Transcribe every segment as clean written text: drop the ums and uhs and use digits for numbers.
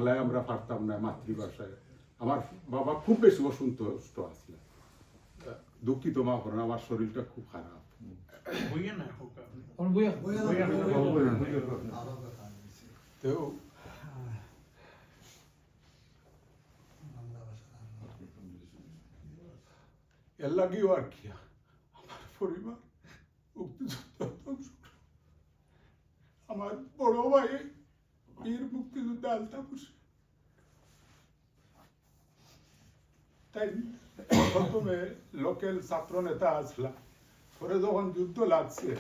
বাংলায় আমরা পারতাম না মাতৃভাষায়। আমার বাবা খুব বেশি অসন্তুষ্ট আসলে, দুঃখিত মা করেন, আমার শরীরটা খুব খারাপ। তো এর লাগেও আর কি আমার পরিবার মুক্তিযুদ্ধ, আমার বড় ভাই বীর মুক্তিযুদ্ধ আলতাফ হোসেন, তাই প্রথমে লোকাল ছাত্র নেতা আসলাম। পরে যখন যুদ্ধ লাগছে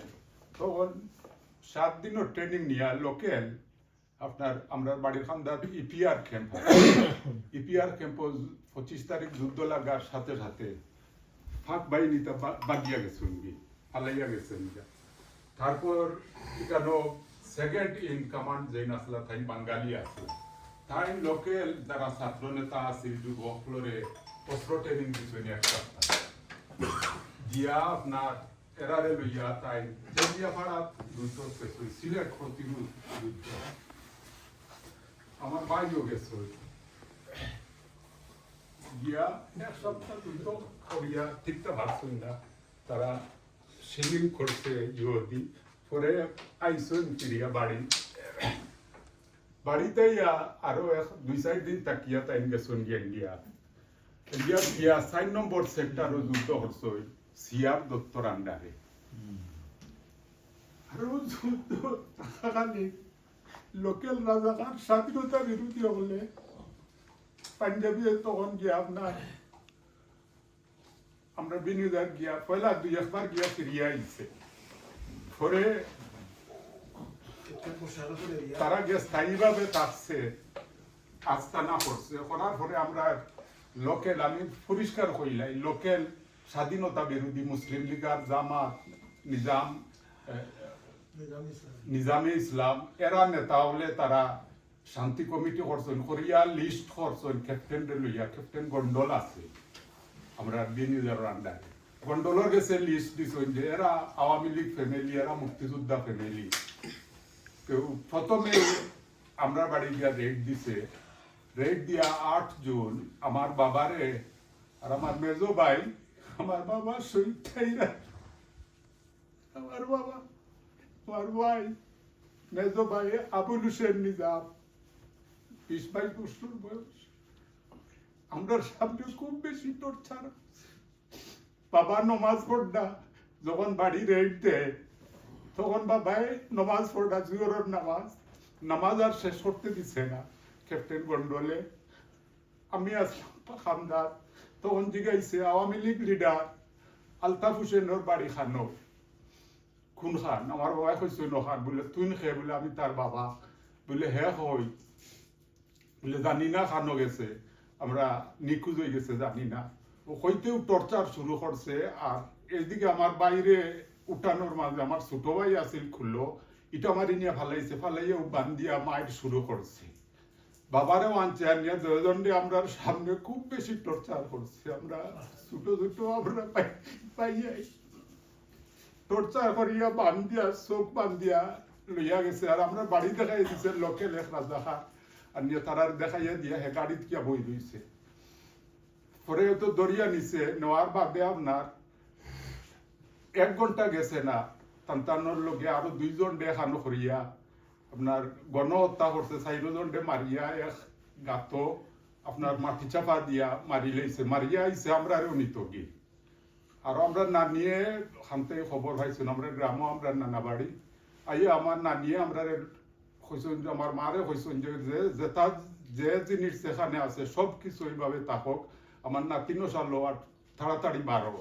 তখন 7 দিনের ট্রেনিং নিয়ে লোকাল আপনার আমরা বাড়ির খান্দার ইপিআর ক্যাম্প, ইপিআর ক্যাম্প 25 তারিখ যুদ্ধ লাগার সাথে সাথে ফাঁক বাহিনীতে বাগিয়া গেছেন, পালাইয়া গেছেন। তারপর এখানে সেকেন্ড ইন কমান্ড যে আসলা তাই বাঙালি আছে, তাই লোকাল যারা ছাত্র নেতা আছে যুবক ফ্লোরে অস্ত্র ট্রেনিং দিচ্ছেন এক সপ্তাহ দিয়া আপনার এরারে লইয়া তাই জেলিয়াপাড়া যুদ্ধ শেষ হই, সিলেট প্রতিরোধ যুদ্ধ। আমার ভাইও গেছে গিয়া এক সপ্তাহ যুদ্ধ করিয়া ঠিকটা ভাবছেন না, তারা সিলিং করছে ইহুদি। পরে আইসন ফিরিয়া বাড়িতে আরো 2-4 দিন তাকিয়া তাই গেছেন গিয়া গিয়া 4 নম্বর সেক্টর যুদ্ধ হচ্ছে সিয়ার দত্তর আন্ডারে। আরো যুদ্ধ থাকাকালীন লোকাল রাজাকার স্বাধীনতা বিরোধী হলে পাঞ্জাবি তখন গিয়া আপনার আমরা বিনিয়োগ গিয়া পয়লা 2 একবার গিয়া ফিরিয়া আইছে। পরে তারা গিয়ে স্থায়ীভাবে থাকছে, আস্তানা করছে, করার পরে আমরা লোকাল আমি পরিষ্কার কইলাই লোকাল স্বাধীনতা বিরোধী মুসলিম লীগার জামাত নিজামে ইসলাম এরা নেতা হলে তারা শান্তি কমিটি করছেন, করিয়া লিস্ট করছেন ক্যাপ্টেন লইয়া, ক্যাপ্টেন গন্ডল আছে আমরা বিনিয়োগের আন্ডারে, গন্ডলের গেছে লিস্ট দিছেন যে এরা আওয়ামী লীগ ফ্যামিলি, এরা মুক্তিযোদ্ধা ফ্যামিলি। তো প্রথমে আমরা বাড়ি গিয়া রেড দিছে, রেড দিয়া 8 জুন আমার বাবারে আর আমার মেজো ভাই, আমার বাবা শহীদ থাইরা, আমার বাবা আমার ভাই মেজো ভাই আবুল হোসেন নিজাম 20-22 বছর বয়স। আমরা সামনে খুব বেশি টর্চার। বাবা নমাজ পড়া যখন বাড়ি রেড দেয় তখন বাবাই নমাজ পড়া জোহরের নামাজ আর শেষ করতে দিছে না ক্যাপ্টেন গন্ডলে। আমি আসলাম খামদার, তখন জিগাইছে আওয়ামী লীগ লিডার আলতাফ হোসেনের বাড়ি খানো খুন খান। আমার বাবা কইছে নখান, বলে তুই খে, বলে আমি তার বাবা, বলে হে হই, বলে জানি না খানো গেছে, আমরা নিখোঁজ হয়ে গেছে জানি না। ও কইতেও টর্চার শুরু করছে। আর এইদিকে আমার বাইরে উঠানোর মাঝে আমার ছোট ভাই আছিল খুললো, এটা আমার নিয়ে ফালাইছে, ফালাইয়া বান্ধিয়া মাইট শুরু করছে। বাবারেও আনছে আনিয়া দুজনে আমরা সামনে খুব বেশি টর্চার করছে। আমরা ছোট আমরা পাইয়াই টর্চার করিয়া বান্ধিয়া চোখ বান্ধিয়া লইয়া গেছে। আর আমরা বাড়ি দেখাই দিছে লোকেল এক রাজাখা আনিয়া তারার দেখাইয়া দিয়া হে গাড়িত কিয়া বই রইছে। পরে তো দরিয়া নিছে, নেওয়ার বাদে আপনার 1 ঘন্টা গেছে না, সন্তানোর লোকে আরো 2 জন দেখানো করিয়া আপনার গণহত্যা করছে, 4 জন মারিয়া এক গাত আপনার মাটি চাপা দিয়া মারি লাইছে, মারিয়া আইছে আমরা আরো নিত গিয়ে। আর আমরা নানিয়ে খানতে খবর পাইছেন, আমরা গ্রামও আমরা নানা বাড়ি আইয়ে আমার নানিয়ে আমরা কইছেন যে আমার মারে কইছেন যে তার যে জিনিস সেখানে আছে সব কিছু এইভাবে থাকক, আমার নাতিনও সারলো আর তাড়াতাড়ি বাড়ো।